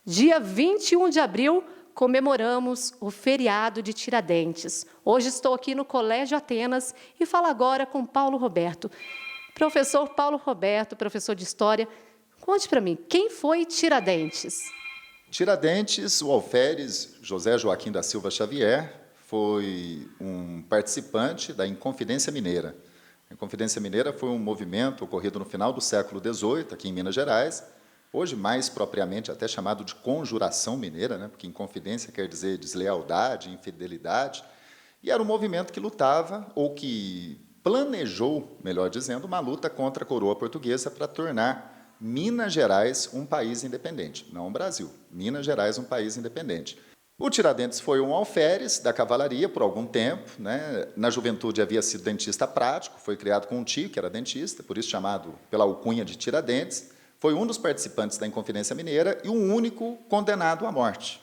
Dia 21 de abril, comemoramos o feriado de Tiradentes. Hoje estou aqui no Colégio Atenas e falo agora com Paulo Roberto. Professor Paulo Roberto, professor de História, conte para mim, quem foi Tiradentes? Tiradentes, o alferes José Joaquim da Silva Xavier, foi um participante da Inconfidência Mineira. A Inconfidência Mineira foi um movimento ocorrido no final do século XVIII, aqui em Minas Gerais, hoje mais propriamente até chamado de Conjuração Mineira, né? Porque Inconfidência quer dizer deslealdade, infidelidade, e era um movimento que lutava, ou que planejou, melhor dizendo, uma luta contra a coroa portuguesa para tornar Minas Gerais um país independente, não o Brasil, Minas Gerais um país independente. O Tiradentes foi um alferes da cavalaria por algum tempo, né? Na juventude havia sido dentista prático, foi criado com um tio que era dentista, por isso chamado pela alcunha de Tiradentes, foi um dos participantes da Inconfidência Mineira e o único condenado à morte.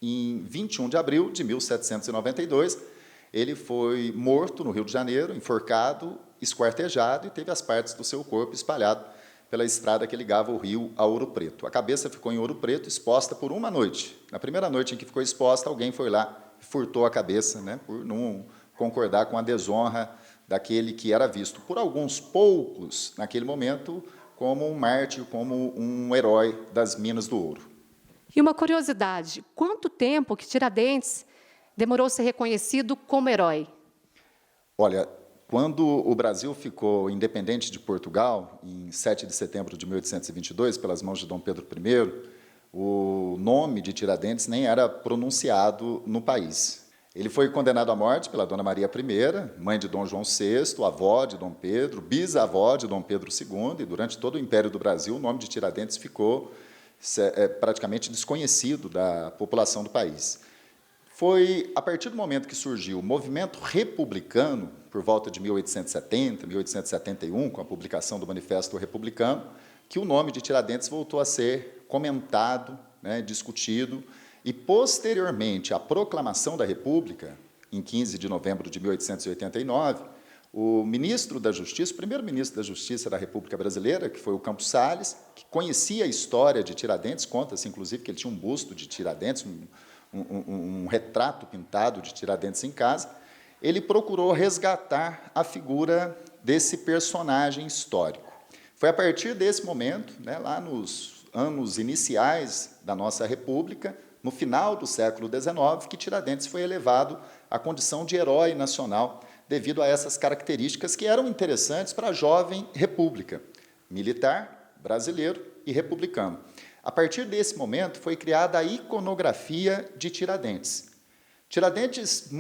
Em 21 de abril de 1792, ele foi morto no Rio de Janeiro, enforcado, esquartejado e teve as partes do seu corpo espalhado pela estrada que ligava o Rio a Ouro Preto. A cabeça ficou em Ouro Preto, exposta por uma noite. Na primeira noite em que ficou exposta, alguém foi lá e furtou a cabeça, né, por não concordar com a desonra daquele que era visto por alguns poucos, naquele momento, como um mártir, como um herói das Minas do Ouro. E uma curiosidade, quanto tempo que Tiradentes demorou a ser reconhecido como herói? Olha, quando o Brasil ficou independente de Portugal, em 7 de setembro de 1822, pelas mãos de Dom Pedro I, o nome de Tiradentes nem era pronunciado no país. Ele foi condenado à morte pela Dona Maria I, mãe de Dom João VI, avó de Dom Pedro, bisavó de Dom Pedro II, e durante todo o Império do Brasil o nome de Tiradentes ficou praticamente desconhecido da população do país. Foi a partir do momento que surgiu o movimento republicano, por volta de 1870, 1871, com a publicação do Manifesto Republicano, que o nome de Tiradentes voltou a ser comentado, né, discutido, e, posteriormente, à proclamação da República, em 15 de novembro de 1889, o ministro da Justiça, o primeiro-ministro da Justiça da República Brasileira, que foi o Campos Salles, que conhecia a história de Tiradentes, conta-se, inclusive, que ele tinha um busto de Tiradentes, um retrato pintado de Tiradentes em casa, ele procurou resgatar a figura desse personagem histórico. Foi a partir desse momento, né, lá nos anos iniciais da nossa República, no final do século XIX, que Tiradentes foi elevado à condição de herói nacional, devido a essas características que eram interessantes para a jovem república, militar, brasileiro e republicano. A partir desse momento, foi criada a iconografia de Tiradentes. Tiradentes,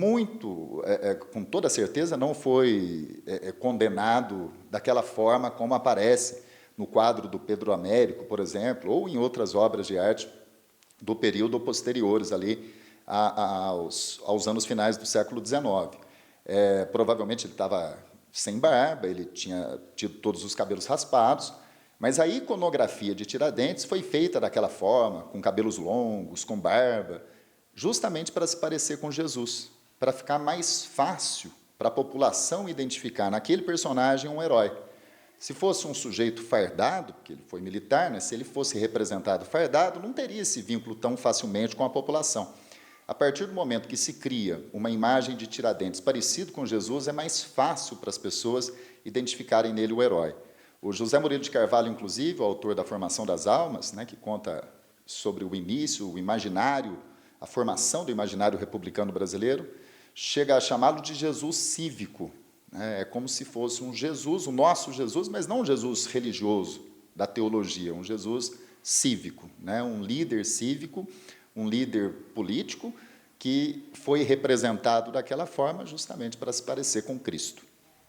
com toda certeza, não foi condenado daquela forma como aparece no quadro do Pedro Américo, por exemplo, ou em outras obras de arte do período posteriores ali aos anos finais do século XIX. Provavelmente ele estava sem barba, ele tinha tido todos os cabelos raspados, mas a iconografia de Tiradentes foi feita daquela forma, com cabelos longos, com barba, justamente para se parecer com Jesus, para ficar mais fácil para a população identificar naquele personagem um herói. Se fosse um sujeito fardado, porque ele foi militar, né, se ele fosse representado fardado, não teria esse vínculo tão facilmente com a população. A partir do momento que se cria uma imagem de Tiradentes parecido com Jesus, é mais fácil para as pessoas identificarem nele o herói. O José Murilo de Carvalho, inclusive, o autor da Formação das Almas, né, que conta sobre o início, o imaginário, a formação do imaginário republicano brasileiro, chega a chamá-lo de Jesus cívico. É como se fosse um Jesus, o nosso Jesus, mas não um Jesus religioso da teologia, um Jesus cívico, né? Um líder cívico, um líder político que foi representado daquela forma justamente para se parecer com Cristo.